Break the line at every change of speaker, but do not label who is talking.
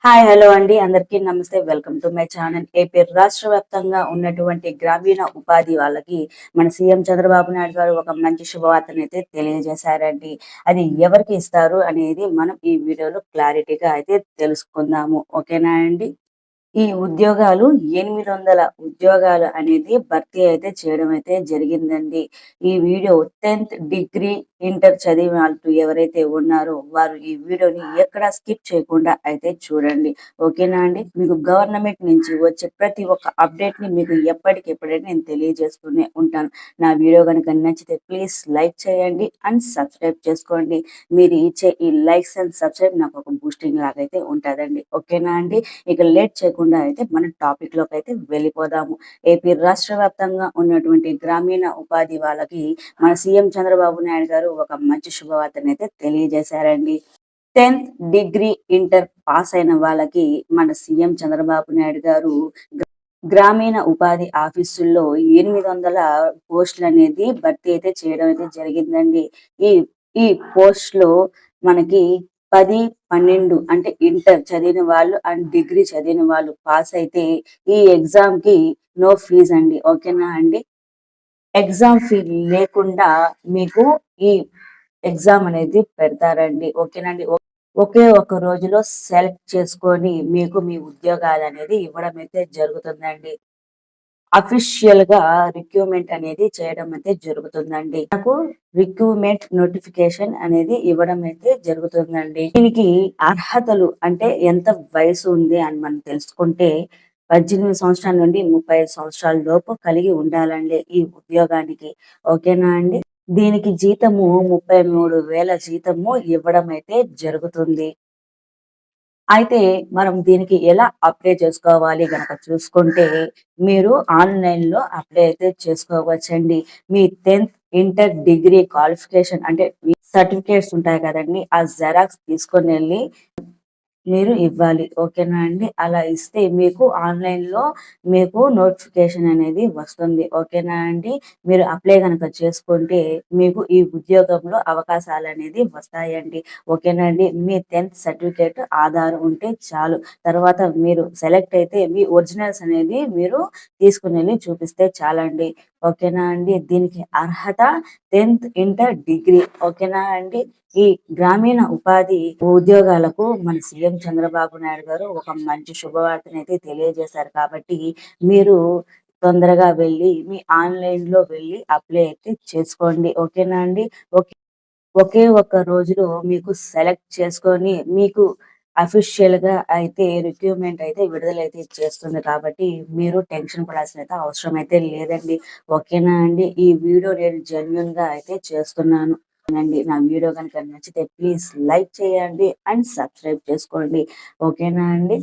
Hi hello అండి అందరికీ నమస్తే welcome to my channel. AP రాష్ట్ర వ్యాప్తంగా ఉన్నటువంటి గ్రామీణ ఉపాధి వాళ్ళకి మన సీఎం చంద్రబాబు నాయుడు గారు ఒక మంచి శుభవార్తనైతే తెలియజేశారండి. అది ఎవరికి ఇస్తారు అనేది మనం ఈ వీడియోలో క్లారిటీగా అయితే తెలుసుకుందాము. ఓకేనా అండి? ఈ ఉద్యోగాలు 800 ఉద్యోగాలు అనేది భర్తీ అయితే చేయడం అయితే జరిగిందండి. ఈ వీడియో 10th డిగ్రీ, ఇంటర్ చదివిన వాళ్ళు ఎవరైతే ఉన్నారో వారు ఈ వీడియోని ఎక్కడ స్కిప్ చేయకుండా అయితే చూడండి. ఓకేనా అండి? మీకు గవర్నమెంట్ నుంచి వచ్చే ప్రతి ఒక్క అప్డేట్‌ని మీకు ఎప్పటికెప్పుడైనా నేను తెలియజేస్తూనే ఉంటాను. నా వీడియో గనుక నచ్చితే ప్లీజ్ లైక్ చేయండి అండ్ సబ్స్క్రైబ్ చేసుకోండి. మీరు ఇచ్చే ఈ లైక్స్ అండ్ సబ్స్క్రైబ్ నాకు ఒక బూస్టింగ్ లాగైతే ఉంటదండి. ఓకేనా అండి? ఇక లేట్ చేయకుండా అయితే మన టాపిక్ లోకి అయితే వెళ్ళిపోదాము. ఏపీ రాష్ట్ర వ్యాప్తంగా ఉన్నటువంటి గ్రామీణ ఉపాధి వాళ్ళకి మన సీఎం చంద్రబాబు నాయుడు గారు ఒక మంచి శుభవార్తను అయితే తెలియజేశారండి. 10th డిగ్రీ, ఇంటర్ పాస్ అయిన వాళ్ళకి మన సీఎం చంద్రబాబు నాయుడు గారు గ్రామీణ ఉపాధి ఆఫీసుల్లో 800 పోస్టులు అనేది భర్తీ అయితే చేయడం అయితే జరిగిందండి. ఈ ఈ పోస్ట్ లో మనకి 10, 12 అంటే ఇంటర్ చదివిన వాళ్ళు అండ్ డిగ్రీ చదివిన వాళ్ళు పాస్ అయితే ఈ ఎగ్జామ్ కి నో ఫీజ్ అండి. ఓకేనా అండి? ఎగ్జామ్ ఫీ లేకుండా మీకు ఈ ఎగ్జామ్ అనేది పెడతారండి. ఓకేనండి? ఒకే ఒక రోజులో సెలెక్ట్ చేసుకొని మీకు మీ ఉద్యోగాలు అనేది ఇవ్వడం అయితే జరుగుతుందండి. అఫీషియల్ గా రిక్రూట్మెంట్ అనేది చేయడం అయితే జరుగుతుందండి. నాకు రిక్రూట్మెంట్ నోటిఫికేషన్ అనేది ఇవ్వడం అయితే జరుగుతుందండి. దీనికి అర్హతలు అంటే ఎంత వయసు ఉంది అని మనం తెలుసుకుంటే 18 సంవత్సరాల నుండి 35 సంవత్సరాల లోపు కలిగి ఉండాలండి ఈ ఉద్యోగానికి. ఓకేనా అండి? దీనికి జీతము 33,000 జీతము ఇవ్వడం అయితే జరుగుతుంది. అయితే మనం దీనికి ఎలా అప్లై చేసుకోవాలి గనక చూసుకుంటే, మీరు ఆన్‌లైన్‌లో అప్లై అయితే చేసుకోవచ్చండి. మీ 10th, ఇంటర్, డిగ్రీ క్వాలిఫికేషన్ అంటే మీ సర్టిఫికేట్స్ ఉంటాయి కదండీ! ఆ జెరాక్స్ తీసుకొనెళ్ళి మీరు ఇవ్వాలి. ఓకేనా అండి? అలా ఇస్తే మీకు ఆన్‌లైన్‌లో మీకు నోటిఫికేషన్ అనేది వస్తుంది. ఓకేనా అండి? మీరు అప్లై గనక చేసుకుంటే మీకు ఈ ఉద్యోగంలో అవకాశాలనేది వస్తాయండి. ఓకేనా అండి? మీ 10th సర్టిఫికేట్, ఆధార్ ఉంటే చాలు. తర్వాత మీరు సెలెక్ట్ అయితే మీ ఒరిజినల్స్ అనేది మీరు తీసుకొనెళ్ళి చూపిస్తే చాలండి. ఓకేనా అండి? దీనికి అర్హత 10th, ఇంటర్, డిగ్రీ. ఓకేనా అండి? ఈ గ్రామీణ ఉపాధి ఉద్యోగాలకు మన సీఎం చంద్రబాబు నాయుడు గారు ఒక మంచి శుభవార్తనైతే తెలియజేశారు కాబట్టి మీరు తొందరగా వెళ్ళి మీ ఆన్‌లైన్ లో వెళ్ళి అప్లై అయితే చేసుకోండి. ఓకేనా అండి? ఓకే. ఒకే ఒక్క రోజులో మీకు సెలెక్ట్ చేసుకొని మీకు అఫీషియల్ గా అయితే రిక్రూట్మెంట్ అయితే విడుదలైతే చేస్తుంది కాబట్టి మీరు టెన్షన్ పడాల్సిన అయితే అవసరం అయితే లేదండి. ఓకేనా అండి? ఈ వీడియో నేను జెన్యూన్ గా అయితే చేస్తున్నాను అండి. నా వీడియో కనుక నచ్చితే ప్లీజ్ లైక్ చేయండి అండ్ సబ్స్క్రైబ్ చేసుకోండి. ఓకేనా అండి?